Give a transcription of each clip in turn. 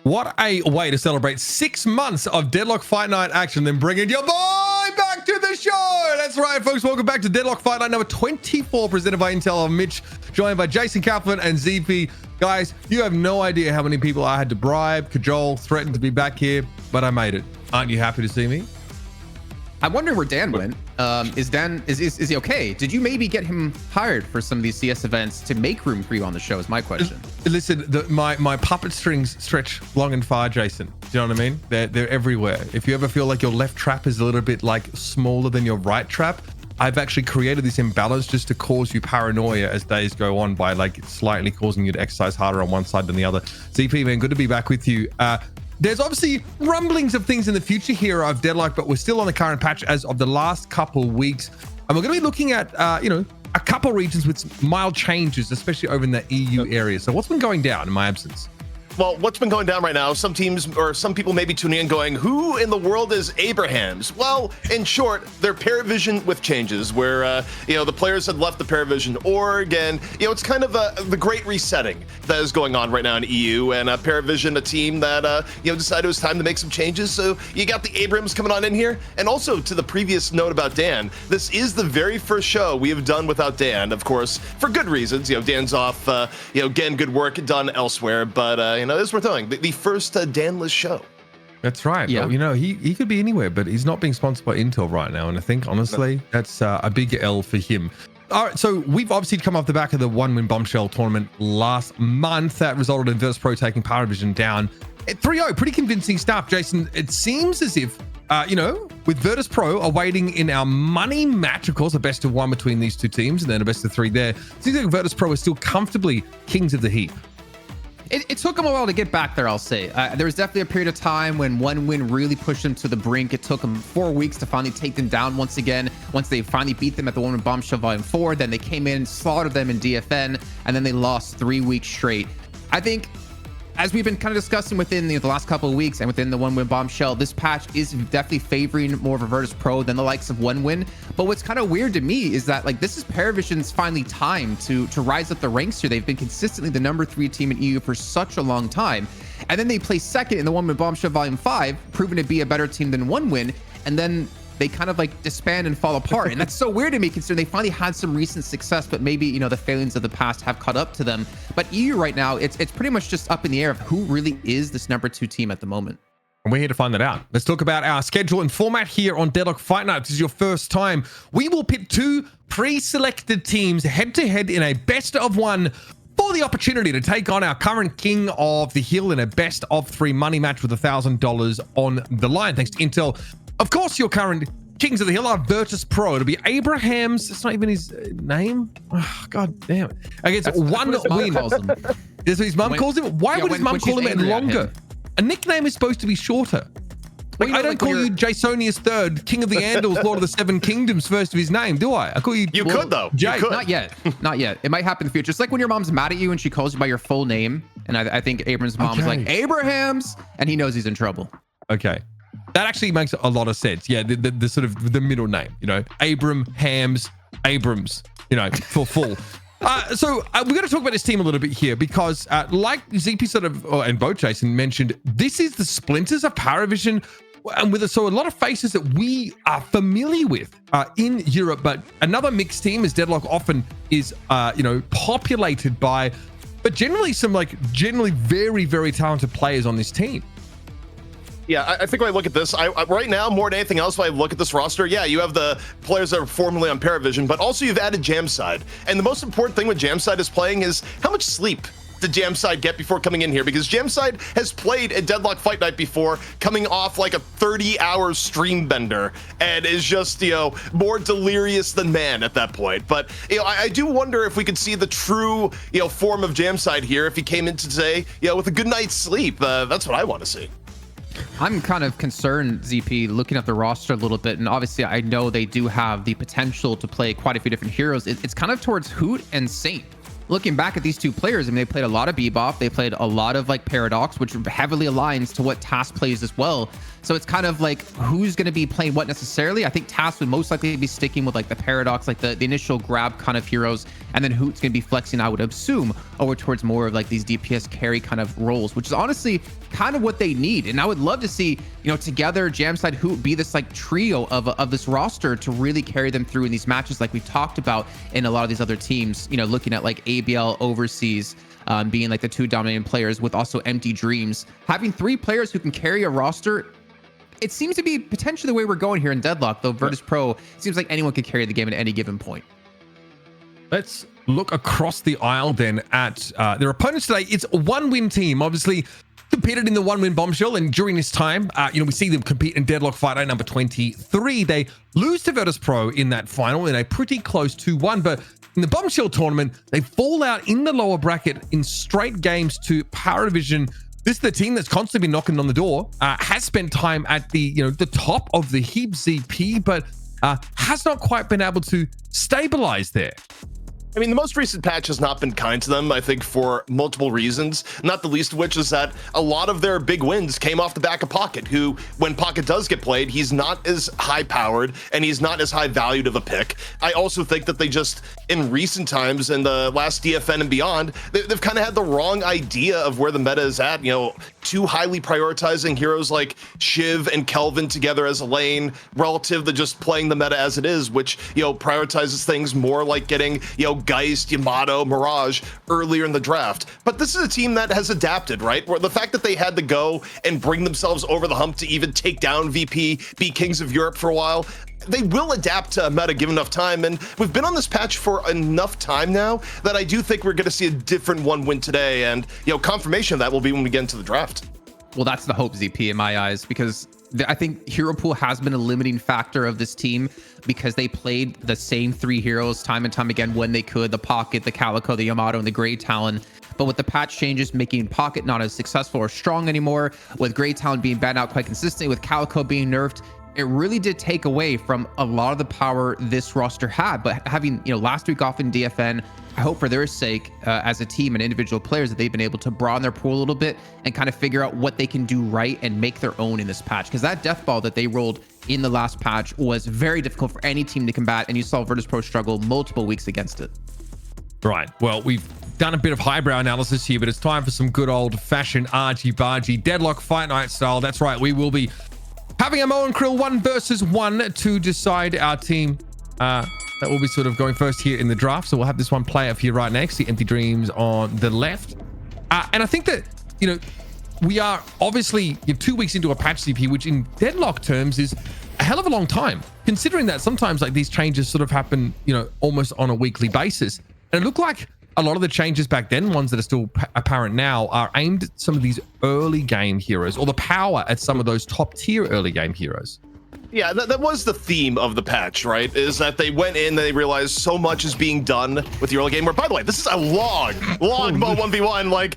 What a way to celebrate 6 months of Deadlock Fight Night action, then bringing your boy back to the show. That's right, folks. Welcome back to Deadlock Fight Night number 24, presented by Intel. I'm Mitch, joined by Jason Kaplan and ZP. Guys, you have no idea how many people I had to bribe, cajole, threaten to be back here, but I made it. Aren't you happy to see me? I wonder where Dan went. Is Dan is he okay? Did you maybe get him hired for some of these CS events to make room for you on the show? Is my question. Listen, my puppet strings stretch long and far, Jason. Do you know what I mean? They're everywhere. If you ever feel like your left trap is a little bit like smaller than your right trap, I've actually created this imbalance just to cause you paranoia as days go on by like slightly causing you to exercise harder on one side than the other. ZP, man, good to be back with you. There's obviously rumblings of things in the future here of Deadlock, but we're still on the current patch as of the last couple weeks. And we're going to be looking at, a couple regions with mild changes, especially over in the EU area. So what's been going down in my absence? Well, what's been going down right now, some teams or some people may be tuning in going, who in the world is Abrahams? Well, in short, they're Parivision with changes where, the players had left the Parivision org, and, it's kind of the great resetting that is going on right now in EU, and Parivision, a team that, decided it was time to make some changes. So you got the Abrams coming on in here. And also to the previous note about Dan, this is the very first show we have done without Dan, of course, for good reasons. Dan's off, getting good work done elsewhere, but, as we're telling, the first Danless show. That's right. Yeah. Well, he could be anywhere, but he's not being sponsored by Intel right now. And I think, honestly, that's a big L for him. All right, so we've obviously come off the back of the one-win bombshell tournament last month that resulted in Virtus Pro taking Parivision down at 3-0. Pretty convincing stuff, Jason. It seems as if, with Virtus Pro awaiting in our money match, of course, a best of one between these two teams and then a best of three there. It seems like Virtus Pro is still comfortably kings of the heap. It took them a while to get back there, I'll say. There was definitely a period of time when one win really pushed them to the brink. It took them 4 weeks to finally take them down once again. Once they finally beat them at the one-win bombshell volume 4, then they came in, slaughtered them in DFN, and then they lost 3 weeks straight. I think, as we've been kind of discussing within the last couple of weeks and within the one-win bombshell, this patch is definitely favoring more of a Virtus Pro than the likes of one win. But what's kind of weird to me is that this is Parivision's finally time to rise up the ranks here. They've been consistently the number 3 team in EU for such a long time. And then they play second in the one-win bombshell volume 5, proving to be a better team than one win. And then they kind of disband and fall apart. And that's so weird to me considering they finally had some recent success, but maybe, the failings of the past have caught up to them. But EU right now, it's pretty much just up in the air of who really is this number 2 team at the moment. And we're here to find that out. Let's talk about our schedule and format here on Deadlock Fight Night. If this is your first time, we will pit 2 pre-selected teams head-to-head in a best-of-1 for the opportunity to take on our current king of the hill in a best-of-3 money match with $1,000 on the line. Thanks to Intel. Of course, your current kings of the hill are Virtus Pro. It'll be Abrahams. It's not even his name. Oh, God damn it. Against one win. That's what his mum calls him? Why would his mum call him longer? A nickname is supposed to be shorter. I don't call you Jasonius III, King of the Andals, Lord of the Seven Kingdoms, first of his name, do I? I call you. You could, though. Jay. You could. Not yet. Not yet. It might happen in the future. It's like when your mom's mad at you and she calls you by your full name. And I think Abram's mom was like, Abrahams, and he knows he's in trouble. Okay. That actually makes a lot of sense. Yeah, the sort of the middle name, Abram, Hams, Abrams, for full. So we're going to talk about this team a little bit here because like ZP and Bo Jason mentioned, this is the splinters of Parivision, and with a lot of faces that we are familiar with in Europe, but another mixed team as Deadlock often is, populated by, but generally some generally very, very talented players on this team. Yeah, I think when I look at this, right now, more than anything else, when I look at this roster, you have the players that are formerly on Parivision, but also you've added Jamside. And the most important thing with Jamside is playing is how much sleep did Jamside get before coming in here? Because Jamside has played at Deadlock Fight Night before, coming off like a 30-hour stream bender, and is just, more delirious than man at that point. But, I do wonder if we could see the true, form of Jamside here if he came in today, with a good night's sleep. That's what I want to see. I'm kind of concerned, ZP, looking at the roster a little bit, and obviously I know they do have the potential to play quite a few different heroes. It's kind of towards Hoot and Saint. looking back at these two players, I mean, they played a lot of Bebop, they played a lot of like Paradox, which heavily aligns to what TAS plays as well. So it's kind of like who's going to be playing what necessarily. I think TAS would most likely be sticking with like the Paradox, like the initial grab kind of heroes, and then Hoot's going to be flexing, I would assume, over towards more of like these DPS carry kind of roles, which is honestly kind of what they need. And I would love to see, you know, together Jamside, Hoot be this like trio of this roster to really carry them through in these matches, like we talked about in a lot of these other teams. You know, looking at like ABL overseas, being like the two dominating players, with also Empty Dreams, having three players who can carry a roster. It seems to be potentially the way we're going here in Deadlock, though Virtus Pro seems like anyone could carry the game at any given point. Let's look across the aisle then at their opponents today. It's a one-win team, obviously competed in the one-win Bombshell, and during this time, you know, we see them compete in Deadlock Fight Night number 23. They lose to Virtus Pro in that final in a pretty close 2-1, but in the Bombshell tournament, they fall out in the lower bracket in straight games to Parivision. This is the team that's constantly been knocking on the door, has spent time at the, you know, the top of the heap ZP, but has not quite been able to stabilize there. I mean, the most recent patch has not been kind to them, I think, for multiple reasons, not the least of which is that a lot of their big wins came off the back of Pocket, who, when Pocket does get played, he's not as high-powered and he's not as high-valued of a pick. I also think that they just, in recent times, in the last DFN and beyond, they've kind of had the wrong idea of where the meta is at, you know, too highly prioritizing heroes like Shiv and Kelvin together as a lane relative to just playing the meta as it is, which, you know, prioritizes things more like getting, you know, Geist, Yamato, Mirage earlier in the draft. But this is a team that has adapted, right? Where the fact that they had to go and bring themselves over the hump to even take down VP, be Kings of Europe for a while, they will adapt to meta given enough time. And we've been on this patch for enough time now that I do think we're going to see a different one win today. And, you know, confirmation of that will be when we get into the draft. Well, that's the hope, ZP, in my eyes, because I think hero pool has been a limiting factor of this team because they played the same three heroes time and time again when they could: the Pocket, the Calico, the Yamato, and the Grey Talon. But with the patch changes making Pocket not as successful or strong anymore, with Grey Talon being banned out quite consistently, with Calico being nerfed, it really did take away from a lot of the power this roster had. But having, you know, last week off in DFN, I hope for their sake as a team and individual players that they've been able to broaden their pool a little bit and kind of figure out what they can do right and make their own in this patch. Because that death ball that they rolled in the last patch was very difficult for any team to combat, and you saw Virtus Pro struggle multiple weeks against it. Right. Well, we've done a bit of highbrow analysis here, but it's time for some good old-fashioned argy-bargy Deadlock Fight Night style. That's right. We will be having a Mo and Krill 1 versus 1 to decide our team. That will be sort of going first here in the draft. So we'll have this one play up here right next, the Empty Dreams on the left. And I think that, you know, we are obviously 2 weeks into a patch CP, which in Deadlock terms is a hell of a long time, considering that sometimes like these changes sort of happen, you know, almost on a weekly basis. And it looked like a lot of the changes back then, ones that are still apparent now, are aimed at some of these early game heroes, or the power at some of those top tier early game heroes. Yeah, that was the theme of the patch, right? Is that they went in and they realized so much is being done with the early game. Where, by the way, this is a long Mo 1v1. Like,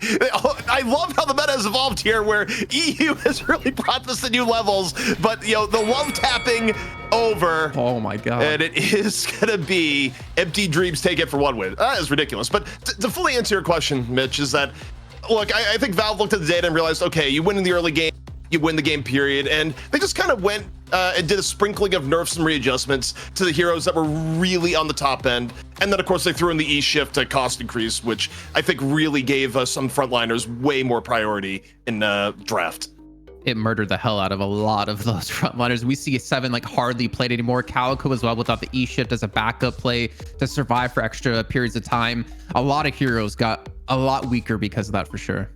I love how the meta has evolved here, where EU has really brought this to new levels. But, you know, the love tapping over. Oh my god. And it is gonna be Empty Dreams take it for 1 win. That is ridiculous. But to fully answer your question, Mitch, is that, look, I think Valve looked at the data and realized, okay, you win in the early game, you win the game, period. And they just kind of went and did a sprinkling of nerfs and readjustments to the heroes that were really on the top end. And then, of course, they threw in the E-shift to cost increase, which I think really gave some frontliners way more priority in draft. It murdered the hell out of a lot of those frontliners. We see 7 like hardly played anymore. Calico as well, without the E-shift as a backup play to survive for extra periods of time. A lot of heroes got a lot weaker because of that, for sure.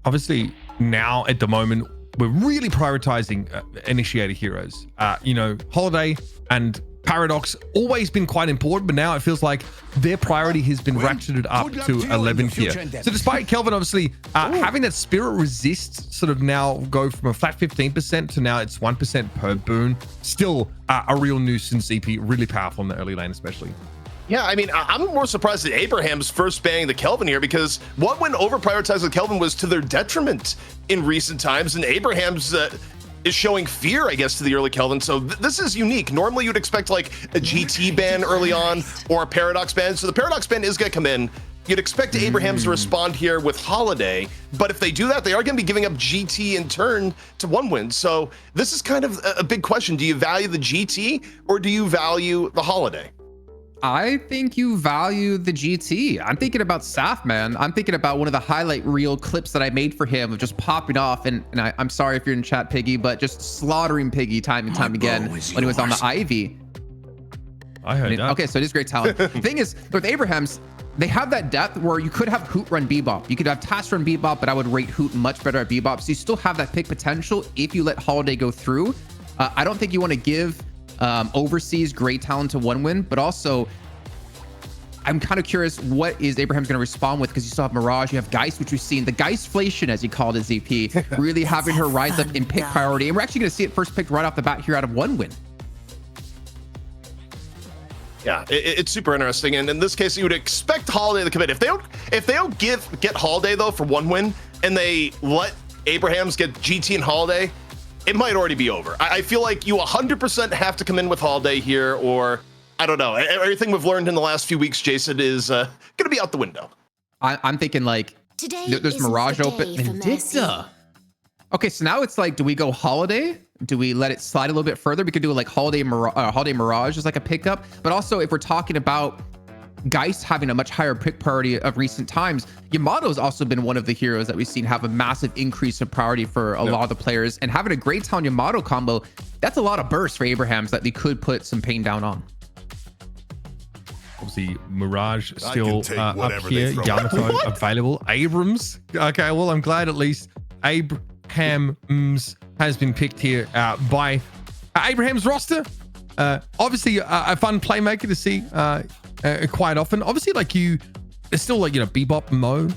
Obviously, now at the moment, we're really prioritizing initiator heroes. You know, Holiday and Paradox always been quite important, but now it feels like their priority has been ratcheted up to 11th here. So despite Kelvin obviously having that Spirit Resist sort of now go from a flat 15% to now it's 1% per boon, still a real nuisance EP, really powerful in the early lane especially. Yeah, I mean, I'm more surprised at Abraham's first banning the Kelvin here, because what went over prioritizing Kelvin was to their detriment in recent times, and Abraham's is showing fear, I guess, to the early Kelvin. So this is unique. Normally you'd expect like a GT ban early on or a Paradox ban. So the Paradox ban is going to come in. You'd expect Abrahams to respond here with Holiday, but if they do that, they are going to be giving up GT in turn to 1win. So this is kind of a big question. Do you value the GT or do you value the Holiday? I think you value the GT. I'm thinking about Saf, man. I'm thinking about one of the highlight reel clips that I made for him of just popping off. And I'm sorry if you're in chat, Piggy, but just slaughtering Piggy time and time again when he was on the Ivy. I heard that. Okay, so it is great talent. The thing is, with Abrahams, they have that depth where you could have Hoot run Bebop. You could have Task run Bebop, but I would rate Hoot much better at Bebop. So you still have that pick potential if you let Holiday go through. I don't think you want to give overseas great talent to 1win, but also I'm kind of curious what is Abraham's going to respond with, because you still have Mirage, you have Geist, which we've seen the Geistflation, as he called it, ZP, really having her rise up in pick priority, and we're actually going to see it first picked right off the bat here out of 1win. Yeah, it's super interesting, and in this case, you would expect Holiday to commit. If they don't get Holiday though for 1win, and they let Abrahams get GT and Holiday, it might already be over. I feel like you 100% have to come in with Holiday here, or I don't know. Everything we've learned in the last few weeks, Jason, is going to be out the window. I'm thinking like there's Mirage open, Vindicta. Okay, so now it's like, do we go Holiday? Do we let it slide a little bit further? We could do like Holiday Mirage as like a pickup. But also, if we're talking about Geist having a much higher pick priority of recent times, Yamato's also been one of the heroes that we've seen have a massive increase of priority for a lot of the players. And having a great town Yamato combo, that's a lot of burst for Abrahams that they could put some pain down on. Obviously, Mirage still up here. Yamato available. Abrams. Okay, well, I'm glad at least Abrahams has been picked here by Abraham's roster. Obviously, a fun playmaker to see quite often. Obviously, like there's still like, Bebop Mo,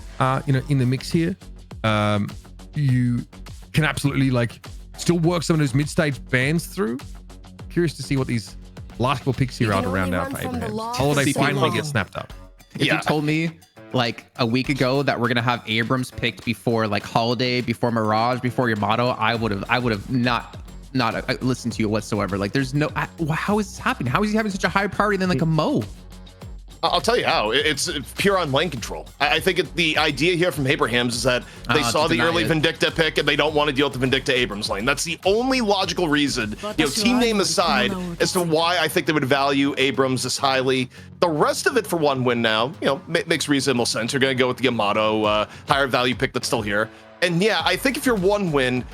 in the mix here. You can absolutely like still work some of those mid-stage bands through. Curious to see what these last couple picks here are to round out for Abraham. Holiday finally gets snapped up. If you told me like a week ago that we're gonna have Abrams picked before like Holiday, before Mirage, before Yamato, I would have not listened to you whatsoever. Like, there's no, how is this happening? How is he having such a high priority than like a Mo? I'll tell you how. It's pure on lane control. I think the idea here from Abrahams is that they saw the early Vindicta pick and they don't want to deal with the Vindicta Abrams lane. That's the only logical reason, team name aside, as to why I think they would value Abrams this highly. The rest of it for 1win now, makes reasonable sense. You're going to go with the Yamato higher value pick that's still here. And yeah, I think if you're 1win,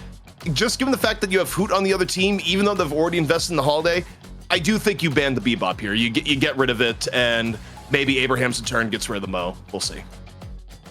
just given the fact that you have Hoot on the other team, even though they've already invested in the Holiday, I do think you ban the Bebop here. You get rid of it, and maybe Abraham's in turn gets rid of the Mo. We'll see.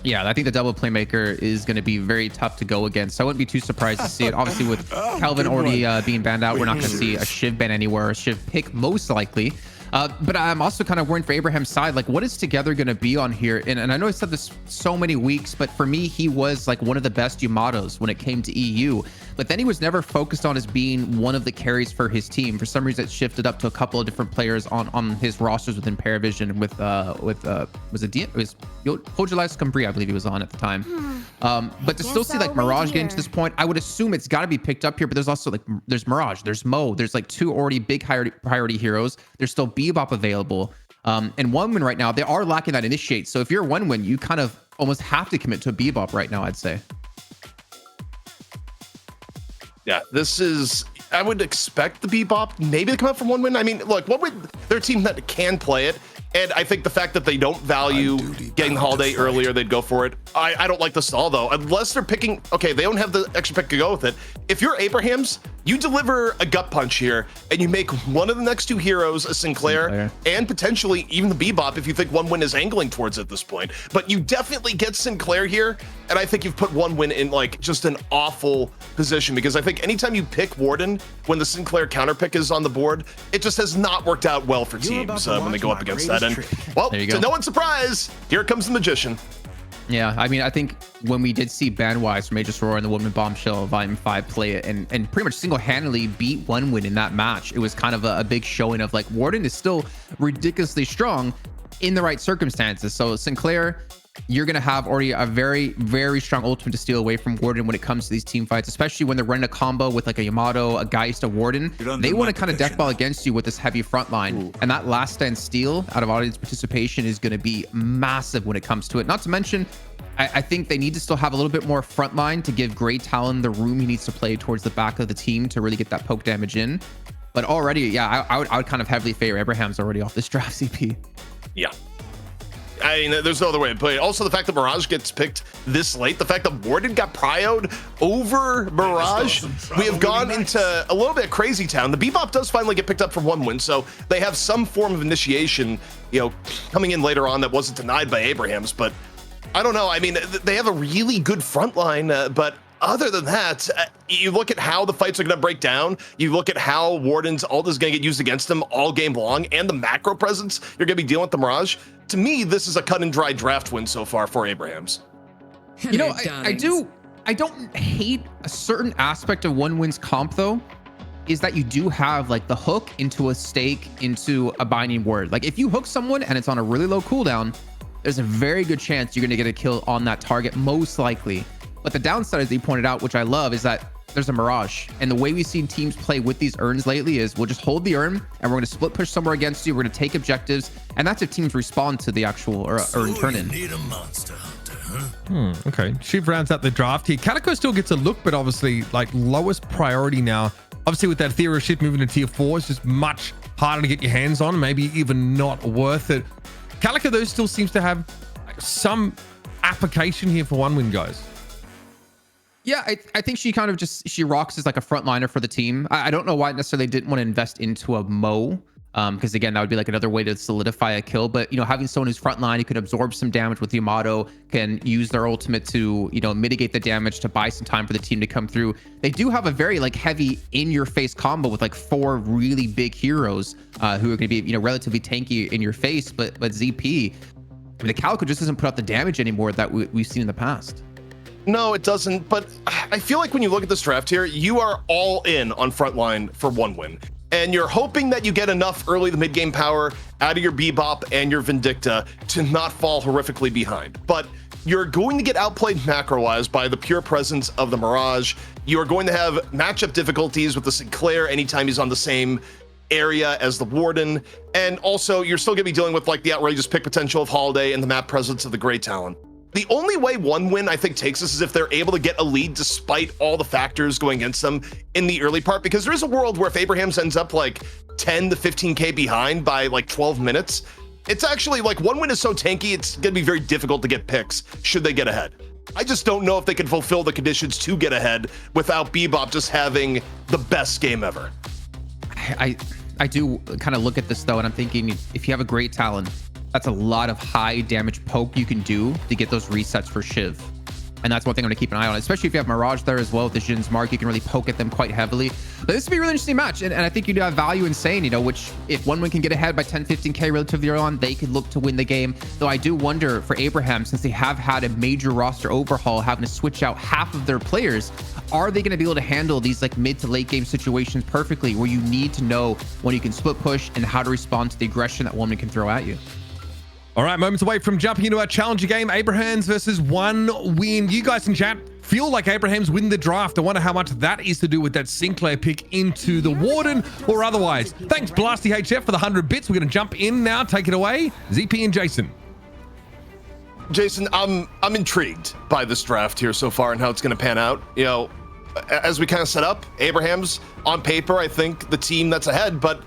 Yeah, I think the double playmaker is going to be very tough to go against. So I wouldn't be too surprised to see it. Obviously, with Calvin already being banned out, we're not going to see a Shiv ban anywhere. A Shiv pick most likely. But I'm also kind of worried for Abraham's side. Like, what is Together going to be on here? And I know I said this so many weeks, but for me, he was like one of the best Yamatos when it came to EU. But then he was never focused on as being one of the carries for his team. For some reason, it shifted up to a couple of different players on his rosters within Parivision with Hojalice Cumbria, I believe he was on at the time. But to still see like Mirage getting to this point, I would assume it's got to be picked up here. But there's also like there's Mirage, there's Mo, there's like two already big priority heroes. There's still Bebop available. And 1win right now, they are lacking that initiate. So if you're 1win, you kind of almost have to commit to a Bebop right now, I'd say. Yeah, I would expect the Bebop maybe to come up from 1win. I mean, look, they're a team that can play it. And I think the fact that they don't value getting Holiday earlier, they'd go for it. I don't like this at all, though. Unless they're picking, okay, they don't have the extra pick to go with it. If you're Abrahams, you deliver a gut punch here, and you make one of the next two heroes a Sinclair, and potentially even the Bebop if you think 1win is angling towards it at this point. But you definitely get Sinclair here, and I think you've put 1win in like just an awful position, because I think anytime you pick Warden when the Sinclair counter pick is on the board, it just has not worked out well for teams when they go up against that. And well, to no one's surprise, here comes the Magician. Yeah, I mean, I think when we did see Bandwise from Aegis Roar and the Woman Bombshell Volume 5 play it and pretty much single-handedly beat 1win in that match, it was kind of a big showing of like Warden is still ridiculously strong in the right circumstances. So Sinclair you're going to have already a very, very strong ultimate to steal away from Warden when it comes to these team fights, especially when they're running a combo with like a Yamato, a Geist, a Warden. They want to kind of deck ball against you with this heavy front line. And that last stand steal out of audience participation is going to be massive when it comes to it. Not to mention, I think they need to still have a little bit more front line to give Grey Talon the room he needs to play towards the back of the team to really get that poke damage in. But already, yeah, I would kind of heavily favor Abraham's already off this draft CP. Yeah. I mean, there's no other way to play it. Also, the fact that Mirage gets picked this late, the fact that Warden got prioed over Mirage, we have gone into a little bit of crazy town. The Bebop does finally get picked up for 1 win, so they have some form of initiation, you know, coming in later on that wasn't denied by Abraham's, but I don't know. I mean, they have a really good front line, but other than that, you look at how the fights are going to break down. You look at how Warden's ult is going to get used against them all game long, and the macro presence you're going to be dealing with the Mirage. To me, this is a cut and dry draft win so far for Abrahams. You know, I don't hate a certain aspect of 1win's comp though, is that you do have like the hook into a stake into a binding word. Like if you hook someone and it's on a really low cooldown, there's a very good chance you're going to get a kill on that target, most likely. But the downside, as you pointed out, which I love, is that there's a Mirage. And the way we've seen teams play with these urns lately is we'll just hold the urn and we're going to split push somewhere against you. We're going to take objectives. And that's if teams respond to the actual urn turn in. Need a monster hunter, huh? Okay. Shiv rounds out the draft here. Calico still gets a look, but obviously like lowest priority now. Obviously with that Ethereal shift moving to tier 4, it's just much harder to get your hands on, maybe even not worth it. Calico though still seems to have some application here for 1win, guys. Yeah, I think she kind of just, she rocks as like a frontliner for the team. I don't know why necessarily didn't want to invest into a Mo, because again, that would be like another way to solidify a kill. But, you know, having someone who's frontline, who can absorb some damage with Yamato, can use their ultimate to, you know, mitigate the damage, to buy some time for the team to come through. They do have a very like heavy in-your-face combo with like 4 really big heroes who are going to be, you know, relatively tanky in your face. But ZP, I mean, the Calico just doesn't put out the damage anymore that we've seen in the past. No, it doesn't. But I feel like when you look at this draft here, you are all in on frontline for 1 win. And you're hoping that you get enough early to mid-game power out of your Bebop and your Vindicta to not fall horrifically behind. But you're going to get outplayed macro-wise by the pure presence of the Mirage. You are going to have matchup difficulties with the Sinclair anytime he's on the same area as the Warden. And also, you're still going to be dealing with like the outrageous pick potential of Holiday and the map presence of the Grey Talon. The only way 1win, I think, takes us is if they're able to get a lead despite all the factors going against them in the early part, because there is a world where if Abrahams ends up like 10 to 15K behind by like 12 minutes, it's actually like 1win is so tanky, it's going to be very difficult to get picks should they get ahead. I just don't know if they can fulfill the conditions to get ahead without Bebop just having the best game ever. I do kind of look at this though, and I'm thinking if you have a Great Talon, that's a lot of high damage poke you can do to get those resets for Shiv. And that's one thing I'm going to keep an eye on, especially if you have Mirage there as well with the Jin's Mark. You can really poke at them quite heavily. But this would be a really interesting match. And I think you do have value in saying, you know, which if 1win can get ahead by 10, 15K relatively early on, they could look to win the game. Though I do wonder for Abraham, since they have had a major roster overhaul, having to switch out half of their players, are they going to be able to handle these like mid to late game situations perfectly, where you need to know when you can split push and how to respond to the aggression that 1win can throw at you? All right, moments away from jumping into our challenger game, Abrahams versus 1win. You guys in chat feel like Abrahams win the draft. I wonder how much that is to do with that Sinclair pick into the Warden or otherwise. Thanks, Blasty HF, for the 100 bits. We're going to jump in now. Take it away, ZP and Jason. Jason, I'm intrigued by this draft here so far and how it's going to pan out. You know, as we kind of set up, Abrahams on paper, I think the team that's ahead, but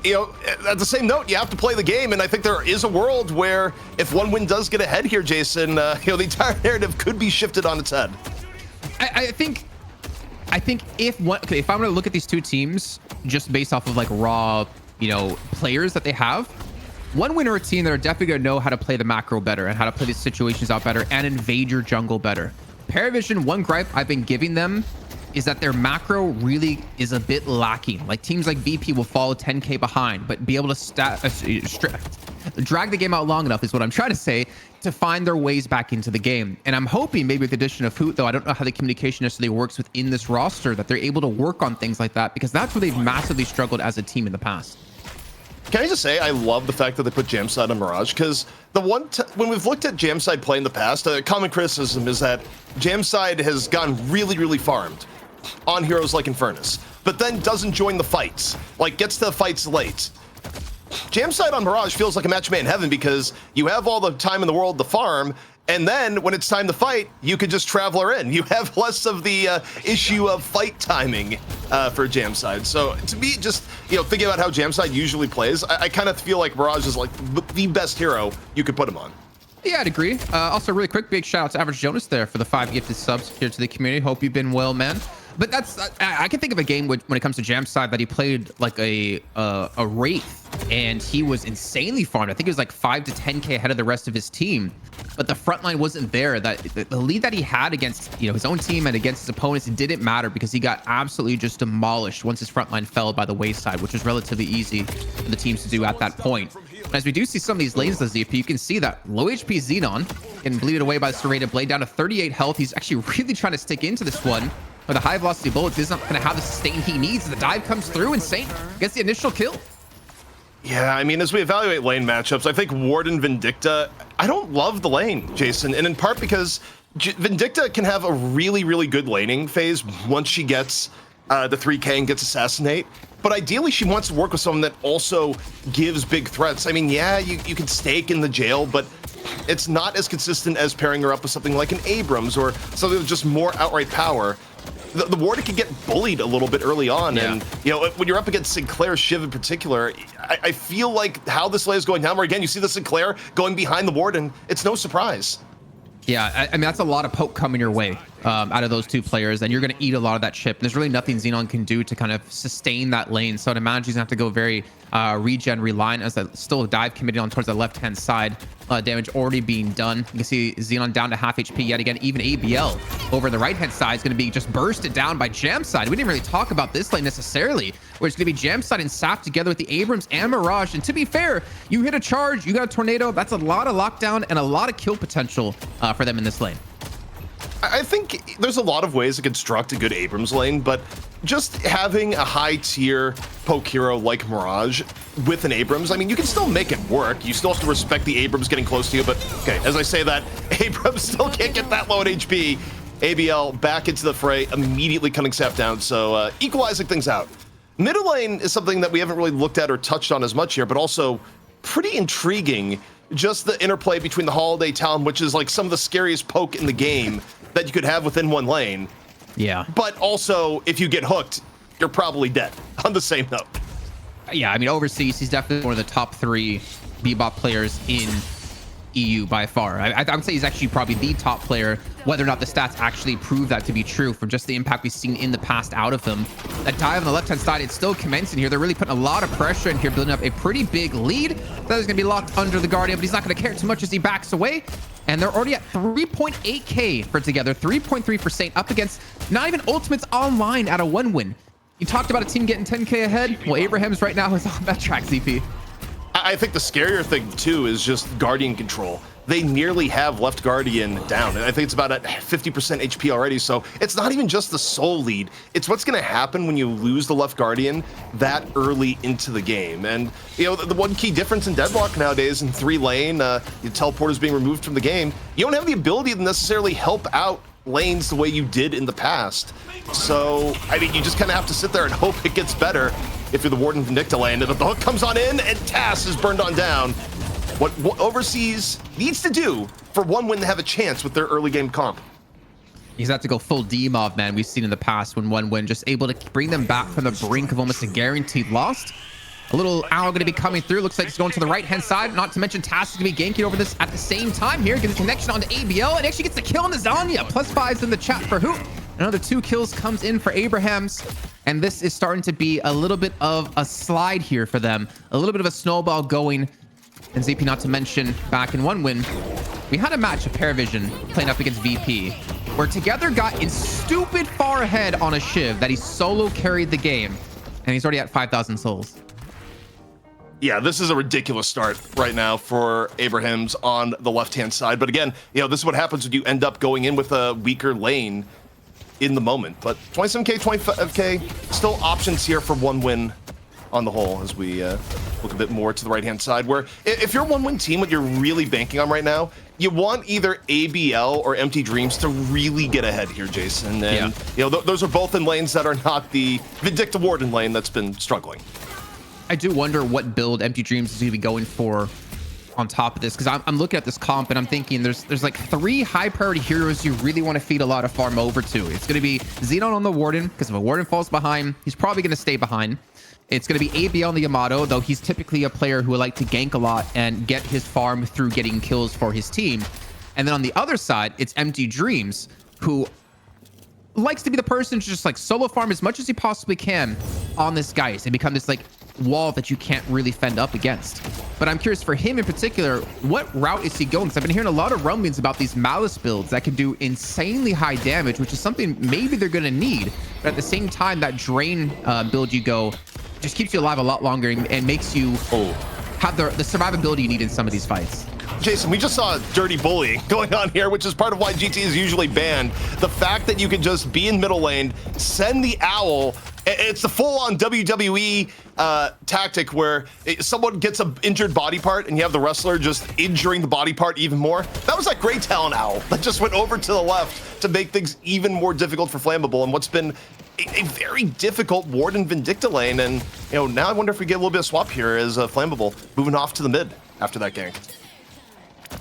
you know, at the same note, you have to play the game, and I think there is a world where if 1win does get ahead here, Jason, you know, the entire narrative could be shifted on its head. I think if I'm going to look at these two teams just based off of like raw, you know, players that they have, 1win are a team that are definitely going to know how to play the macro better and how to play these situations out better and invade your jungle better. Parivision, one gripe I've been giving them is that their macro really is a bit lacking. Like teams like VP will follow 10K behind, but be able to drag the game out long enough is what I'm trying to say, to find their ways back into the game. And I'm hoping maybe with the addition of Hoot, though I don't know how the communication necessarily works within this roster, that they're able to work on things like that, because that's where they've massively struggled as a team in the past. Can I just say, I love the fact that they put Jamside on Mirage, because when we've looked at Jamside play in the past, a common criticism is that Jamside has gotten really, really farmed on heroes like Infernus, but then doesn't join the fights, like gets to the fights late. Jamside on Mirage feels like a match made in heaven because you have all the time in the world to farm, and then when it's time to fight, you can just travel her in. You have less of the issue of fight timing for Jamside. So to me, just thinking about how Jamside usually plays, I kind of feel like Mirage is like the best hero you could put him on. Yeah, I'd agree. Also, really quick, big shout out to Average Jonas there for the 5 gifted subs here to the community. Hope you've been well, man. But that's I can think of a game when it comes to Jamside that he played like a Wraith, and he was insanely farmed. I think it was like 5 to 10k ahead of the rest of his team, but the front line wasn't there. That the lead that he had against his own team and against his opponents, it didn't matter because he got absolutely just demolished once his front line fell by the wayside, which was relatively easy for the teams to do at that point. As we do see some of these lanes, the ZP, you can see that low HP Xenon getting bleeded away by the Serrated Blade down to 38 health. He's actually really trying to stick into this one. But the high velocity bullets is not going to have the sustain he needs. The dive comes through, and Saint gets the initial kill. Yeah, I mean, as we evaluate lane matchups, I think Warden Vindicta, I don't love the lane, Jason, and in part because Vindicta can have a really, really good laning phase once she gets the 3k and gets Assassinate. But ideally, she wants to work with someone that also gives big threats. I mean, yeah, you can stake in the jail, but it's not as consistent as pairing her up with something like an Abrams or something with just more outright power. The Warden can get bullied a little bit early on, yeah. And when you're up against Sinclair Shiv in particular, I feel like how this lane is going down, where again you see the Sinclair going behind the Warden, it's no surprise. Yeah, I mean that's a lot of poke coming your way out of those two players, and you're going to eat a lot of that chip. There's really nothing Xenon can do to kind of sustain that lane, so I'd imagine he's going to have to go very regen reliant, as that still a dive committed on towards the left hand side. Damage already being done. You can see Xenon down to half HP yet again. Even ABL over the right hand side is going to be just bursted down by Jamside. We didn't really talk about this lane necessarily, where it's going to be Jamside and Saf together with the Abrams and Mirage. And to be fair, you hit a charge, you got a tornado. That's a lot of lockdown and a lot of kill potential for them in this lane. I think there's a lot of ways to construct a good Abrams lane, but just having a high tier poke hero like Mirage with an Abrams, I mean, you can still make it work. You still have to respect the Abrams getting close to you, but okay, as I say that, Abrams still can't get that low in HP. ABL back into the fray, immediately cutting Saf down, so equalizing things out. Middle lane is something that we haven't really looked at or touched on as much here, but also pretty intriguing. Just the interplay between the Holiday Talon, which is like some of the scariest poke in the game that you could have within one lane. Yeah. But also, if you get hooked, you're probably dead on the same note. Yeah, I mean, overseas, he's definitely one of the top 3 Bebop players in EU by far. I would say he's actually probably the top player, whether or not the stats actually prove that to be true from just the impact we've seen in the past out of him. That dive on the left-hand side, it's still commencing here. They're really putting a lot of pressure in here, building up a pretty big lead. That is going to be locked under the Guardian, but he's not going to care too much as he backs away. And they're already at 3.8k for together, 3.3 for Saint, up against not even Ultimates online at a 1 win. You talked about a team getting 10k ahead. Well, Abraham's right now is on that track, ZP. I think the scarier thing, too, is just Guardian control. They nearly have left Guardian down, and I think it's about at 50% HP already, so it's not even just the soul lead. It's what's going to happen when you lose the left Guardian that early into the game. And, the one key difference in Deadlock nowadays in 3-lane, your teleporters being removed from the game, you don't have the ability to necessarily help out lanes the way you did in the past. So, I mean, you just kind of have to sit there and hope it gets better if you're the Warden Vindicta lane. And the hook comes on in, and Tass is burned on down. What Overseas needs to do for 1 win to have a chance with their early game comp. He's had to go full D-Mob, man. We've seen in the past when 1 win, just able to bring them back from the brink of almost a guaranteed loss. A little owl going to be coming through. Looks like it's going to the right-hand side. Not to mention Tass is going to be ganking over this at the same time here. Gets a connection onto ABL, and actually gets the kill on the Zanya. +5s in the chat for Hoot. Another 2 kills comes in for Abrahams. And this is starting to be a little bit of a slide here for them. A little bit of a snowball going. And ZP, not to mention, back in 1 win, we had a match of Parivision playing up against VP, where Together got in stupid far ahead on a Shiv that he solo carried the game. And he's already at 5,000 souls. Yeah, this is a ridiculous start right now for Abrahams on the left-hand side. But again, this is what happens when you end up going in with a weaker lane in the moment. But 27k, 25k, still options here for 1 win on the whole as we look a bit more to the right-hand side, where if you're a one-win team, what you're really banking on right now, you want either ABL or Empty Dreams to really get ahead here, Jason. And, you know, those are both in lanes that are not the Vindicta Warden lane that's been struggling. I do wonder what build Empty Dreams is going to be going for on top of this, because I'm looking at this comp and I'm thinking there's like 3 high priority heroes you really want to feed a lot of farm over to. It's going to be Xenon on the Warden, because if a Warden falls behind, he's probably going to stay behind. It's going to be ABL on the Yamato, though he's typically a player who would like to gank a lot and get his farm through getting kills for his team. And then on the other side, it's Empty Dreams, who likes to be the person to just like solo farm as much as he possibly can on this Geist and become this like wall that you can't really fend up against. But I'm curious for him in particular, what route is he going? Because I've been hearing a lot of rumblings about these Malice builds that can do insanely high damage, which is something maybe they're going to need. But at the same time, that Drain build you go just keeps you alive a lot longer and makes you have the survivability you need in some of these fights. Jason, we just saw dirty bullying going on here, which is part of why GT is usually banned. The fact that you can just be in middle lane, send the owl. It's the full-on WWE tactic where someone gets an injured body part and you have the wrestler just injuring the body part even more. That was that Grey Talon owl that just went over to the left to make things even more difficult for Flammable and what's been a very difficult Warden Vindicta lane. And, you know, now I wonder if we get a little bit of swap here as Flammable moving off to the mid after that gank.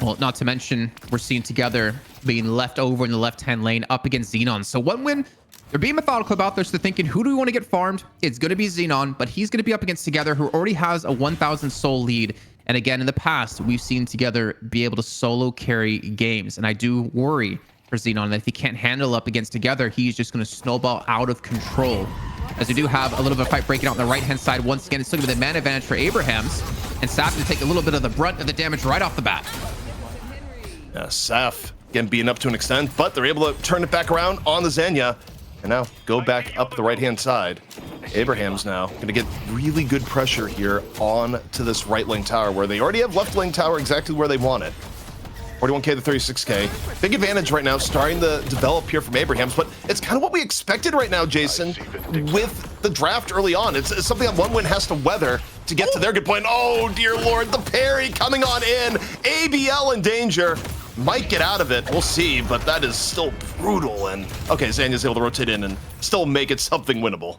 Well, not to mention, we're seeing Together being left over in the left-hand lane up against Xenon. So one win, they're being methodical about this. They're thinking, who do we want to get farmed? It's going to be Xenon, but he's going to be up against Together, who already has a 1,000 soul lead. And again, in the past, we've seen Together be able to solo carry games. And I do worry for Xenon that if he can't handle up against Together, he's just going to snowball out of control. As we do have a little bit of a fight breaking out on the right-hand side. Once again, it's looking at the man advantage for Abrahams. And Saf to take a little bit of the brunt of the damage right off the bat. Yeah, Saf, again, being up to an extent, but they're able to turn it back around on the Zenya. And now go back up the right-hand side. Abraham's now going to get really good pressure here on to this right lane tower, where they already have left lane tower exactly where they want it. 41k to 36k. Big advantage right now starting to develop here from Abrahams, but it's kind of what we expected right now, Jason, with the draft early on. It's something that one win has to weather to get to their good point. Oh, dear Lord, the parry coming on in. ABL in danger. Might get out of it. We'll see, but that is still brutal. And okay, Zanya's able to rotate in and still make it something winnable.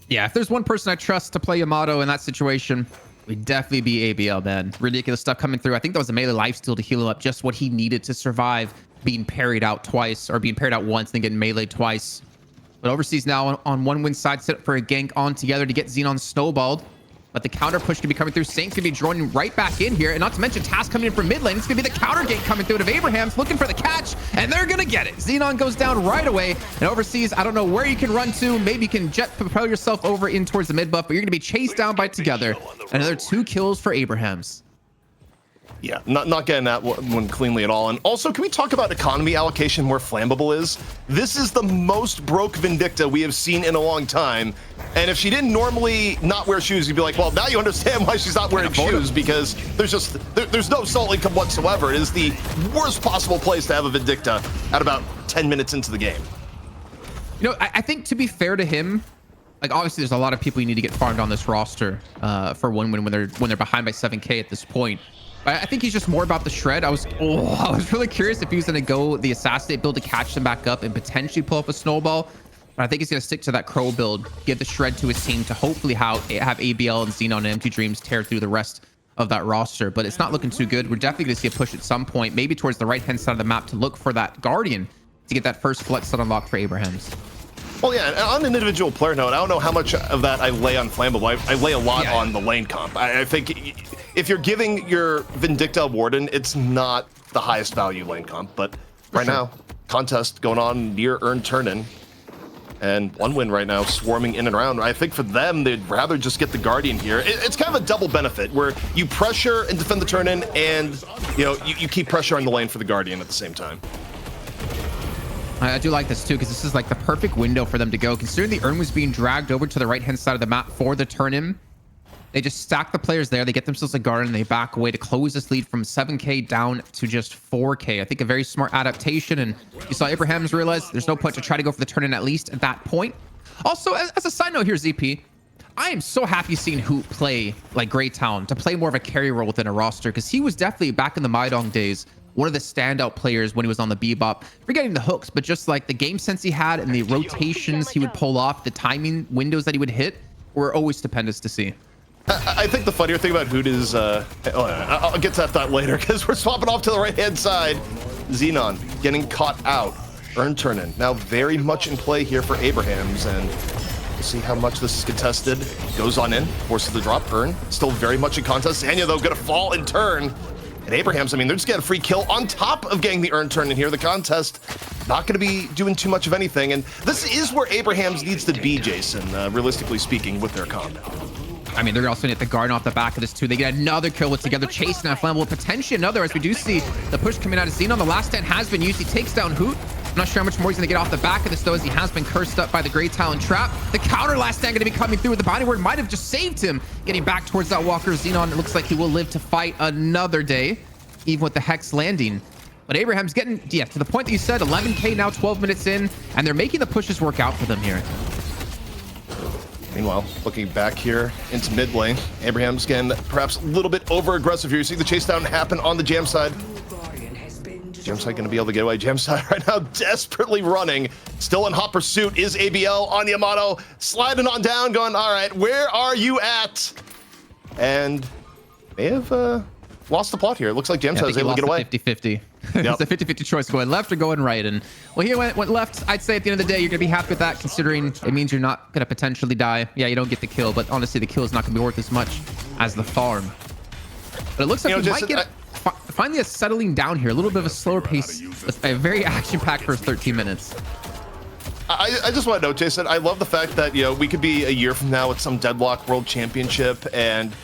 Yeah, if there's one person I trust to play Yamato in that situation, we'd definitely be ABL, man. Ridiculous stuff coming through. I think that was a melee lifesteal to heal him up, just what he needed to survive being parried out twice, or being parried out once, then getting melee twice. But Overseas now on one win side, set up for a gank on Together to get Xenon snowballed. But the counter push could be coming through. Saint's gonna be joining right back in here. And not to mention Task coming in from mid lane. It's gonna be the counter gank coming through of Abraham's looking for the catch, and they're gonna get it. Xenon goes down right away. And Overseas, I don't know where you can run to. Maybe you can jet propel yourself over in towards the mid buff, but you're gonna be chased down by Together. Another 2 kills for Abraham's. Yeah, not getting that one cleanly at all. And also, can we talk about economy allocation where Flammable is? This is the most broke Vindicta we have seen in a long time. And if she didn't normally not wear shoes, you'd be like, well, now you understand why she's not wearing shoes, because there's no soul income whatsoever. It is the worst possible place to have a Vindicta at about 10 minutes into the game. You know, I think to be fair to him, like obviously there's a lot of people you need to get farmed on this roster for one win when they're behind by 7k at this point. I think he's just more about the shred. I was really curious if he was going to go the assassinate build to catch them back up and potentially pull up a snowball. But I think he's going to stick to that Crow build, give the shred to his team to hopefully have ABL and Xenon and Empty Dreams tear through the rest of that roster. But it's not looking too good. We're definitely going to see a push at some point, maybe towards the right-hand side of the map to look for that Guardian to get that first flex set unlocked for Abrahams. Well, yeah, and on an individual player note, I don't know how much of that I lay on Flammable. I lay a lot on the lane comp. I think if you're giving your Vindicta Warden, it's not the highest value lane comp. But right now, contest going on near earned turn-in. And one win right now, swarming in and around. I think for them, they'd rather just get the Guardian here. It's kind of a double benefit, where you pressure and defend the turn-in, and you keep pressure on the lane for the Guardian at the same time. I do like this too, because this is like the perfect window for them to go. Considering the Urn was being dragged over to the right-hand side of the map for the turn-in, they just stack the players there. They get themselves a guard and they back away to close this lead from 7k down to just 4k. I think a very smart adaptation. And you saw Abrahams realize there's no point to try to go for the turn-in at least at that point. Also, as a side note here, ZP, I am so happy seeing Hoot play like Greytown, to play more of a carry role within a roster, because he was definitely, back in the Maidong days, one of the standout players when he was on the Bebop. Forgetting the hooks, but just like the game sense he had and the rotations he would pull off, the timing windows that he would hit were always stupendous to see. I think the funnier thing about Hoot is, I'll get to that thought later, because we're swapping off to the right-hand side. Xenon getting caught out. Earn turn-in now very much in play here for Abrahams, and we'll see how much this is contested. Goes on in, forces the drop. Earn still very much in contest. Anya, though, gonna fall in turn. And Abrahams, I mean, they're just getting a free kill on top of getting the earn turn in here. The contest not gonna be doing too much of anything, and this is where Abrahams needs to be, Jason, realistically speaking, with their comp. I mean, they're also going to get the Garden off the back of this too. They get another kill with together, chasing that flammable, potentially another, as we do see the push coming out of Xenon. The last stand has been used. He takes down Hoot. I'm not sure how much more he's going to get off the back of this, though, as he has been cursed up by the Grey Talon trap. The counter last stand going to be coming through with the body word. Might have just saved him. Getting back towards that Walker. Xenon, it looks like he will live to fight another day, even with the Hex landing. But Abraham's getting, yeah, to the point that you said, 11K now, 12 minutes in, and they're making the pushes work out for them here. Meanwhile, looking back here into mid lane, Abraham's getting perhaps a little bit over-aggressive here. You see the chase down happen on the Jam side. Jam side going to be able to get away. Jam side right now desperately running. Still in hot pursuit is ABL on Yamato. Sliding on down, going, all right, where are you at? And may have lost the plot here. It looks like Jam side is able to get away. 50-50. Yep. It's a 50-50 choice, going left or going right. And well, here went left. I'd say at the end of the day, you're going to be happy with that, considering it means you're not going to potentially die. Yeah, you don't get the kill, but honestly, the kill is not going to be worth as much as the farm. But it looks like we might get finally a settling down here, a little bit of a slower pace, a very action-packed first 13 minutes. I just want to note, Jason, I love the fact that, you know, we could be a year from now at some Deadlock World Championship, and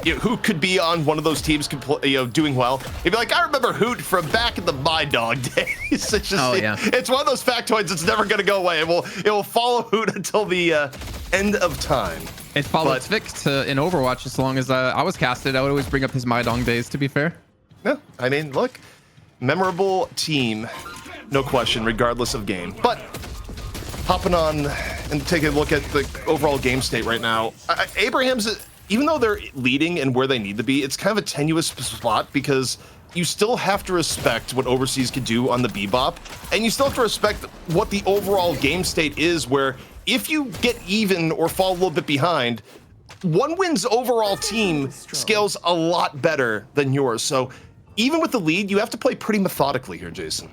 you know, Hoot could be on one of those teams, you know, doing well. He'd be like, I remember Hoot from back in the Maidong days. It's just, it's one of those factoids that's never going to go away. It will follow Hoot until the end of time. It followed Vic in Overwatch as long as I was casted. I would always bring up his Maidong days, to be fair. Yeah, I mean, look, memorable team, no question, regardless of game. But hopping on and taking a look at the overall game state right now, Abraham's, even though they're leading and where they need to be, it's kind of a tenuous spot, because you still have to respect what Overseas can do on the Bebop, and you still have to respect what the overall game state is, where if you get even or fall a little bit behind, OneWin's overall team scales a lot better than yours. So even with the lead, you have to play pretty methodically here, Jason.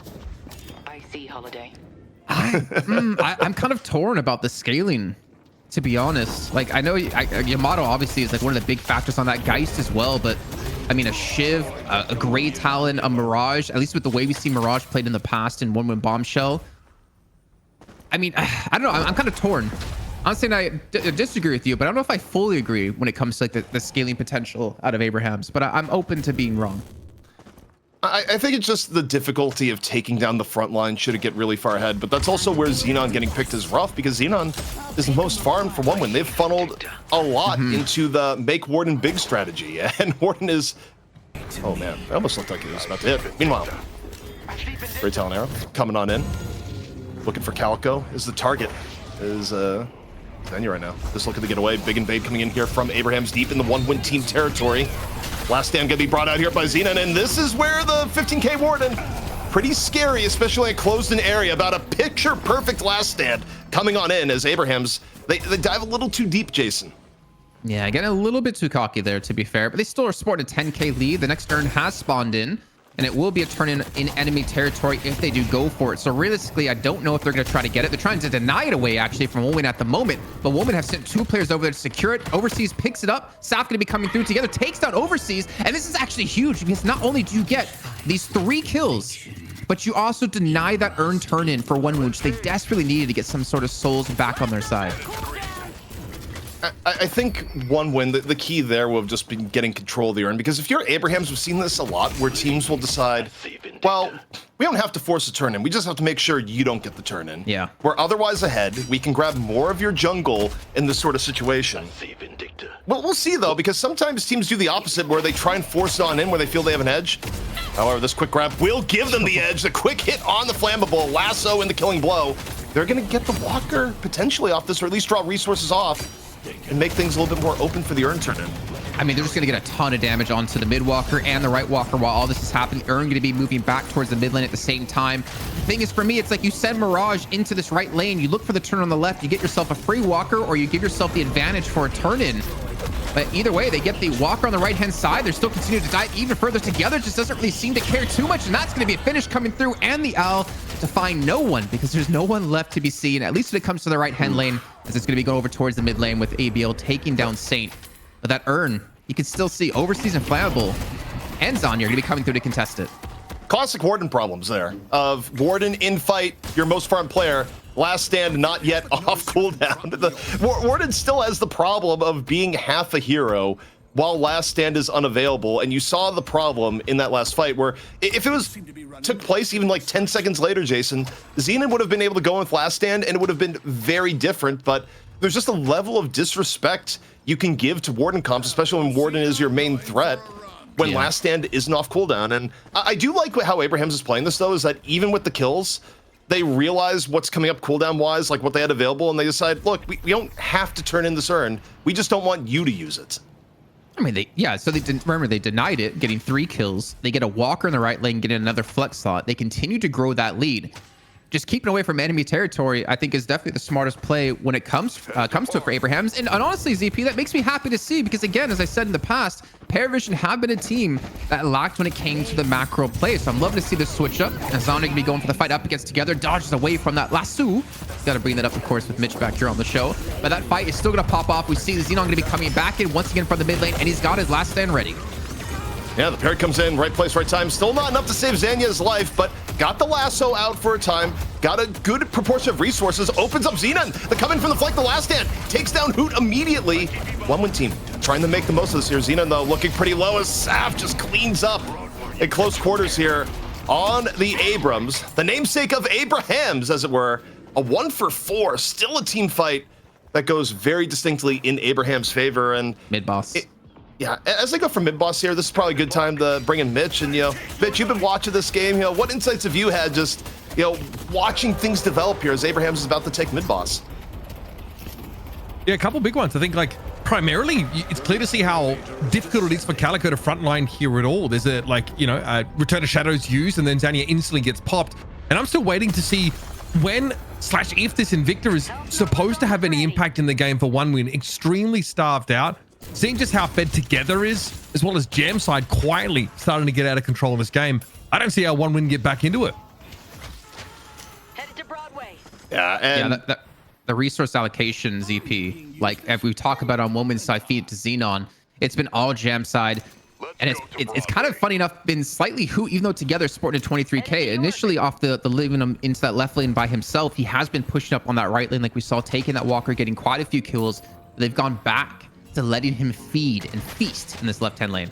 I see, Holiday. I'm kind of torn about the scaling, to be honest. Like, I know Yamato obviously is like one of the big factors on that, Geist as well, but I mean, a Shiv, a Grey Talon, a Mirage, at least with the way we see Mirage played in the past in OneWin Bombshell. I mean, I don't know, I'm kind of torn. I'm saying I disagree with you, but I don't know if I fully agree when it comes to like the scaling potential out of Abraham's, but I'm open to being wrong. I think it's just the difficulty of taking down the front line should it get really far ahead, but that's also where Xenon getting picked is rough, because Xenon is the most farmed for OneWin. They've funneled a lot into the make Warden big strategy, and Warden is, oh man, it almost looked like it was about to hit. Meanwhile, Grey Talon arrow coming on in, looking for Calico is the target, is Xenia right now. Just looking to get away. Big invade coming in here from Abraham's deep in the OneWin team territory. Last stand gonna be brought out here by Xenon, and this is where the 15K Warden, pretty scary, especially in a closed-in area. About a picture-perfect last stand coming on in as Abraham's, they dive a little too deep, Jason. Yeah, getting a little bit too cocky there, to be fair, but they still are sporting a 10K lead. The next turn has spawned in, and it will be a turn in enemy territory if they do go for it. So realistically, I don't know if they're going to try to get it. They're trying to deny it away, actually, from OneWin at the moment. But OneWin have sent 2 players over there to secure it. Overseas picks it up. Saf going to be coming through together, takes down Overseas. And this is actually huge, because not only do you get these 3 kills, but you also deny that earned turn-in for OneWin, which they desperately needed to get some sort of souls back on their side. I think OneWin, the key there will have just been getting control of the earn, because if you're Abraham's, we've seen this a lot, where teams will decide, well, we don't have to force a turn in, we just have to make sure you don't get the turn in. Yeah. We're otherwise ahead, we can grab more of your jungle in this sort of situation. Well, we'll see though, because sometimes teams do the opposite, where they try and force it on in where they feel they have an edge. However, this quick grab will give them the edge. The quick hit on the flammable, lasso in the killing blow. They're gonna get the walker potentially off this, or at least draw resources off. and make things a little bit more open for the Urn turn-in. I mean, they're just going to get a ton of damage onto the mid walker and the right walker while all this is happening. Urn going to be moving back towards the mid lane at the same time. The thing is, for me, it's like you send Mirage into this right lane. You look for the turn on the left. You get yourself a free walker, or you give yourself the advantage for a turn-in. But either way, they get the walker on the right-hand side. They're still continuing to dive even further together. Just doesn't really seem to care too much. And that's going to be a finish coming through. And the owl to find no one, because there's no one left to be seen, at least when it comes to the right-hand lane, as it's going to be going over towards the mid lane with ABL taking down Saint. But that Urn, you can still see Overseas and Flammable and Zanya are going to be coming through to contest it. Classic Warden problems there of Warden in fight, your most farmed player, last stand not yet off cooldown. Warden still has the problem of being half a hero while last stand is unavailable, and you saw the problem in that last fight where if it took place even like 10 seconds later, Jason, Xenon would have been able to go with last stand and it would have been very different, but there's just a level of disrespect you can give to Warden comps, especially when Warden is your main threat, when last stand isn't off cooldown. And I do like how Abrahams is playing this, though, is that even with the kills, they realize what's coming up cooldown wise, like what they had available, and they decide, look, we don't have to turn in this Urn. We just don't want you to use it. I mean, so they didn't remember, they denied it, getting 3 kills. They get a walker in the right lane, getting another flex slot. They continue to grow that lead. Just keeping away from enemy territory, I think, is definitely the smartest play when it comes to it for Abrahams. And honestly, ZP, that makes me happy to see, because again, as I said in the past, Parivision have been a team that lacked when it came to the macro play. So I'm loving to see this switch up. And Zonic going to be going for the fight up against together, dodges away from that lasso. Got to bring that up, of course, with Mitch back here on the show. But that fight is still going to pop off. We see the Xenon going to be coming back in once again from the mid lane, and he's got his last stand ready. Yeah, the parry comes in, right place, right time. Still not enough to save Zanya's life, but got the lasso out for a time. Got a good proportion of resources. Opens up Xenon. The coming from the flank, the last stand. Takes down Hoot immediately. 1-win team trying to make the most of this here. Xenon, though, looking pretty low as Saf just cleans up in close quarters here on the Abrams. The namesake of Abrahams, as it were. A 1-for-4. Still a team fight that goes very distinctly in Abraham's favor. And Mid-boss. Yeah, as I go for mid-boss here, this is probably a good time to bring in Mitch. And, Mitch, you've been watching this game. What insights have you had just, watching things develop here as Abrahams is about to take mid-boss? Yeah, a couple big ones. I think, primarily, it's clear to see how difficult it is for Calico to frontline here at all. There's a Return of Shadows used, and then Zanya instantly gets popped. And I'm still waiting to see when/if this Invicta is supposed to have any impact in the game for 1-win. Extremely starved out. Seeing just how fed together is, as well as Jam side quietly starting to get out of control in this game, I don't see how 1-win get back into it. Headed to Broadway. Yeah, and the resource allocation, ZP, if we talk about on 1-win side feed to Xenon, it's been all Jam side. And it's kind of funny enough been slightly Hoot, even though together sporting a 23k. Initially off the leaving him into that left lane by himself, he has been pushing up on that right lane, like we saw, taking that walker, getting quite a few kills. They've gone back to letting him feed and feast in this left-hand lane.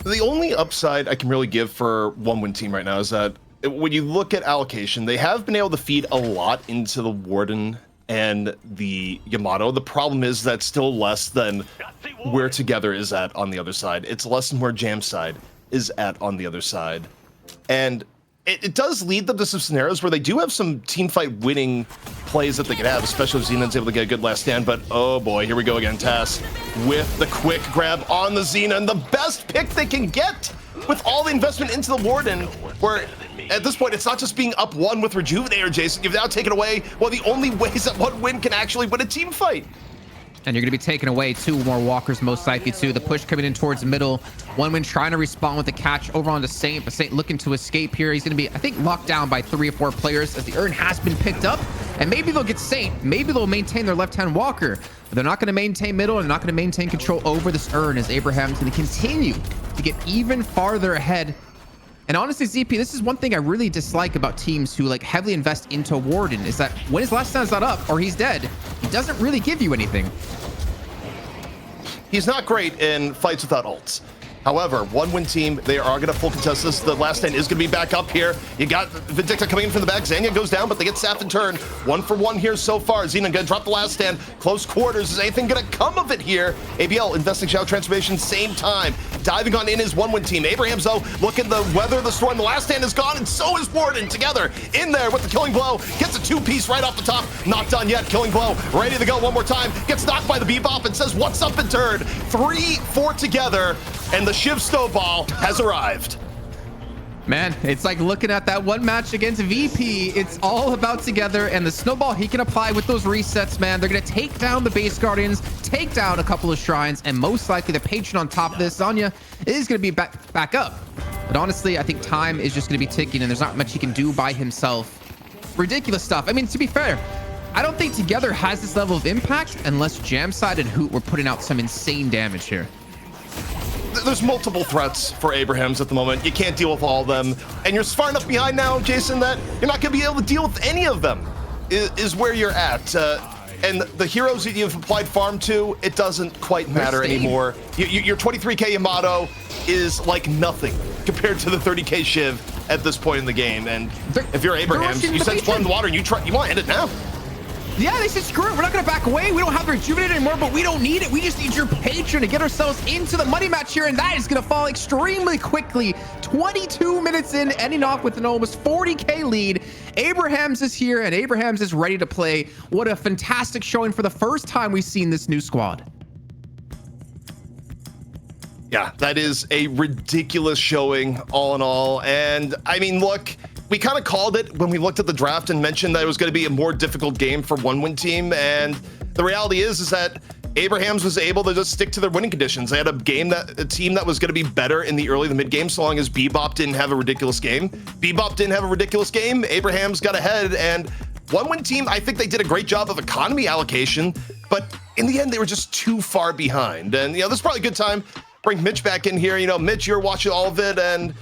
The only upside I can really give for 1-win team right now is that when you look at allocation, they have been able to feed a lot into the Warden and the Yamato. The problem is that's still less than where Together is at on the other side. It's less than where Jam side is at on the other side. And it does lead them to some scenarios where they do have some team fight winning plays that they could have, especially if Xenon's able to get a good last stand. But oh boy, here we go again. Tass with the quick grab on the Xenon, the best pick they can get with all the investment into the Warden, where at this point it's not just being up 1 with Rejuvenator, Jason. You've now taken away one of the only ways that 1-win can actually win a team fight. And you're going to be taking away 2 more walkers, most likely too. The push coming in towards the middle. 1-win trying to respond with the catch over onto Saint, but Saint looking to escape here. He's going to be, I think, locked down by 3 or 4 players as the Urn has been picked up. And maybe they'll get Saint. Maybe they'll maintain their left-hand walker. But they're not going to maintain middle and not going to maintain control over this Urn, as Abraham's going to continue to get even farther ahead. And honestly, ZP, this is one thing I really dislike about teams who heavily invest into Warden, is that when his last stand's not up or he's dead, he doesn't really give you anything. He's not great in fights without ults. However, one-win team, they are going to full contest this. The last stand is going to be back up here. You got Vindicta coming in from the back. Zanya goes down, but they get sapped in turn. 1 for 1 here so far. Xena going to drop the last stand. Close quarters. Is anything going to come of it here? ABL investing Shadow Transformation, same time. Diving on in his one-win team. Abrahams, though, looking to weather the storm. The last stand is gone, and so is Warden together in there with the killing blow. Gets a two-piece right off the top. Not done yet. Killing blow. Ready to go one more time. Gets knocked by the Bebop and says, what's up in turn? 3-4 together. And the Shiv snowball has arrived. Man, it's like looking at that one match against VP. It's all about together, and the snowball he can apply with those resets, man. They're going to take down the base guardians, take down a couple of shrines, and most likely the patron on top of this, Zanya, is going to be back up. But honestly, I think time is just going to be ticking, and there's not much he can do by himself. Ridiculous stuff. I mean, to be fair, I don't think Together has this level of impact unless Jamside and Hoot were putting out some insane damage here. There's multiple threats for Abrahams at the moment. You can't deal with all of them. And you're far enough behind now, Jason, that you're not going to be able to deal with any of them, is where you're at. And the heroes that you've applied farm to, it doesn't quite matter anymore. Your 23k Yamato is like nothing compared to the 30k Shiv at this point in the game. And if you're Abrahams, you sense blood in the water and you want to end it now. Yeah, they said, screw it. We're not going to back away. We don't have the Rejuvenate anymore, but we don't need it. We just need your patron to get ourselves into the money match here, and that is going to fall extremely quickly. 22 minutes in, ending off with an almost 40k lead. Abrahams is here, and Abrahams is ready to play. What a fantastic showing for the first time we've seen this new squad. Yeah, that is a ridiculous showing all in all. And I mean, look, we kind of called it when we looked at the draft and mentioned that it was going to be a more difficult game for one-win team. And the reality is that Abrahams was able to just stick to their winning conditions. They had a team that was going to be better in the early to mid game, so long as Bebop didn't have a ridiculous game. Bebop didn't have a ridiculous game. Abrahams got ahead, and one-win team, I think they did a great job of economy allocation, but in the end, they were just too far behind. And, this is probably a good time. Bring Mitch back in here. Mitch, you're watching all of it, and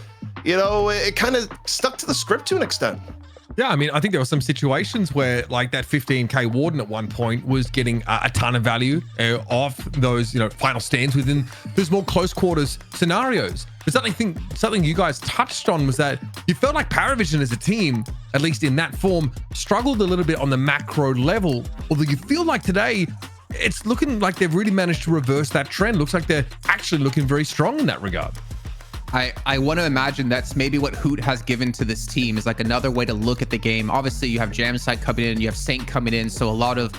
it kind of stuck to the script to an extent. Yeah, I mean, I think there were some situations where like that 15k Warden at one point was getting a ton of value off those, final stands within those more close quarters scenarios. But something you guys touched on was that you felt like Parivision as a team, at least in that form, struggled a little bit on the macro level. Although you feel like today, it's looking like they've really managed to reverse that trend. Looks like they're actually looking very strong in that regard. I want to imagine that's maybe what Hoot has given to this team, is like another way to look at the game. Obviously, you have Jamside coming in, you have Saint coming in, so a lot of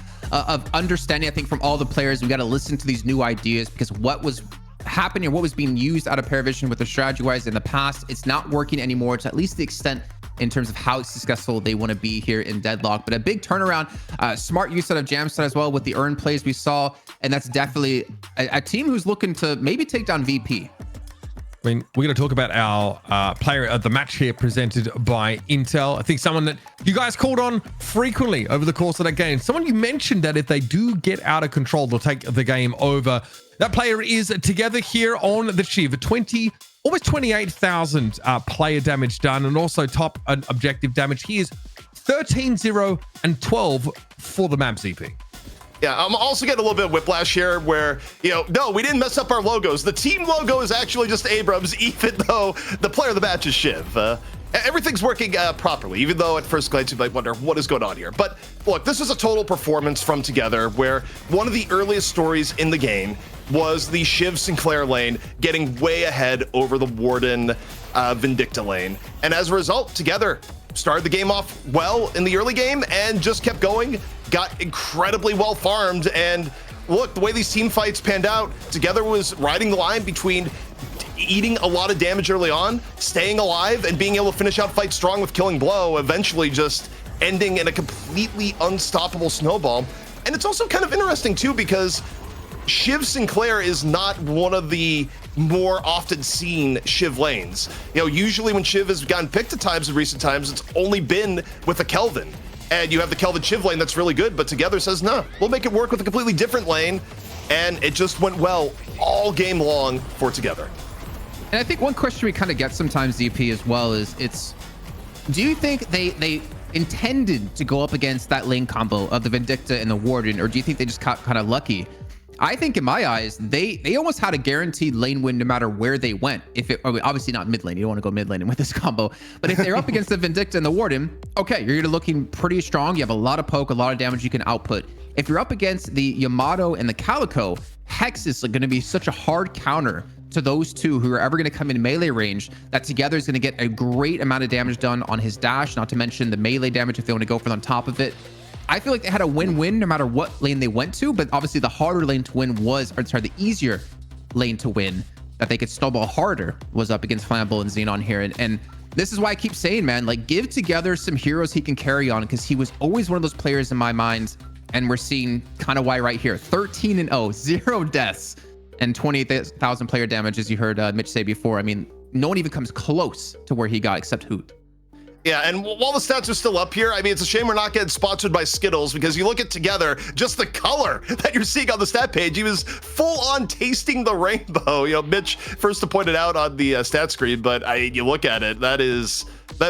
understanding, I think, from all the players. We got to listen to these new ideas, because what was happening, what was being used out of Parivision with the strategy-wise in the past, it's not working anymore to at least the extent in terms of how successful they want to be here in Deadlock. But a big turnaround, smart use out of Jamside as well with the earned plays we saw, and that's definitely a team who's looking to maybe take down VP. I mean, we're going to talk about our player of the match here presented by Intel. I think someone that you guys called on frequently over the course of that game. Someone you mentioned that if they do get out of control, they'll take the game over. That player is Together here on the Shiv. Almost 28,000 player damage done, and also top objective damage. He is 13, 0, and 12 for the MAP ZP. Yeah, I'm also getting a little bit of whiplash here where, no, we didn't mess up our logos. The team logo is actually just Abrams, even though the player of the match is Shiv. Everything's working properly, even though at first glance you might wonder what is going on here. But look, this was a total performance from Together, where one of the earliest stories in the game was the Shiv Sinclair lane getting way ahead over the Warden Vindicta lane. And as a result, Together started the game off well in the early game and just kept going, got incredibly well farmed. And look, the way these team fights panned out, Together was riding the line between eating a lot of damage early on, staying alive, and being able to finish out fight strong with Killing Blow, eventually just ending in a completely unstoppable snowball. And it's also kind of interesting too, because Shiv Sinclair is not one of the more often seen Shiv lanes. Usually when Shiv has gotten picked at times in recent times, it's only been with a Kelvin. And you have the Kelvin Shiv lane that's really good, but Together says, no, we'll make it work with a completely different lane. And it just went well all game long for Together. And I think one question we kind of get sometimes, ZP, as well, is do you think they intended to go up against that lane combo of the Vindicta and the Warden, or do you think they just got kind of lucky? I think in my eyes, they almost had a guaranteed lane win no matter where they went. If it, obviously not mid lane, you don't want to go mid lane with this combo, but if they're up against the Vindicta and the Warden, okay, you're looking pretty strong. You have a lot of poke, a lot of damage you can output. If you're up against the Yamato and the Calico, Hex is going to be such a hard counter to those two who are ever going to come in melee range, that together is going to get a great amount of damage done on his dash, not to mention the melee damage if they want to go for on top of it. I feel like they had a win-win no matter what lane they went to, but obviously the harder lane to win was, or sorry, the easier lane to win that they could snowball harder was up against Flambeau and Xenon here. And this is why I keep saying, man, like, give together some heroes he can carry on, because he was always one of those players in my mind. And we're seeing kind of why right here. 13-0, 0 deaths, and 28,000 player damage, as you heard Mitch say before. I mean, no one even comes close to where he got except Hoot. Yeah, and while the stats are still up here, I mean, it's a shame we're not getting sponsored by Skittles, because you look at together, just the color that you're seeing on the stat page, he was full on tasting the rainbow. You know, Mitch first to point it out on the stat screen, but you look at it, that is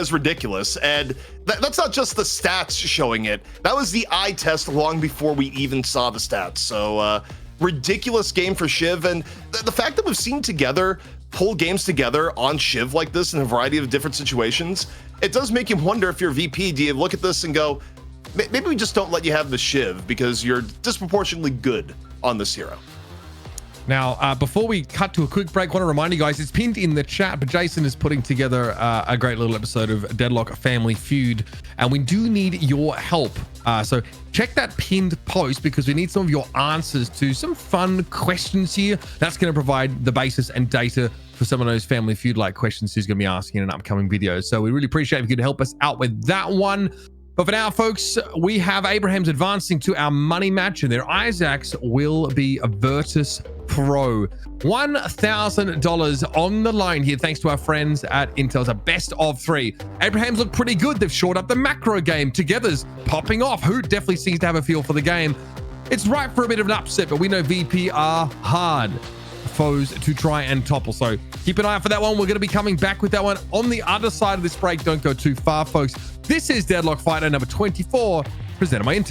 ridiculous. And that's not just the stats showing it. That was the eye test long before we even saw the stats. So ridiculous game for Shiv. And the fact that we've seen together pull games together on Shiv like this in a variety of different situations, it does make you wonder, if you're VP, do you look at this and go, maybe we just don't let you have the Shiv because you're disproportionately good on this hero? Now, before we cut to a quick break, I want to remind you guys, it's pinned in the chat, but Jason is putting together a great little episode of Deadlock Family Feud, and we do need your help. So check that pinned post, because we need some of your answers to some fun questions here. That's going to provide the basis and data for some of those Family Feud-like questions he's going to be asking in an upcoming video. So we really appreciate if you could help us out with that one. But for now, folks, we have Abraham's advancing to our money match, and their Isaacs will be a Virtus Pro. $1,000 on the line here, thanks to our friends at Intel's a best of 3. Abraham's look pretty good. They've shored up the macro game. Together's popping off. Hoot definitely seems to have a feel for the game. It's ripe for a bit of an upset, but we know VP are hard foes to try and topple. So keep an eye out for that one. We're going to be coming back with that one on the other side of this break. Don't go too far, folks. This is Deadlock Fight Night number 24, presented by Intel.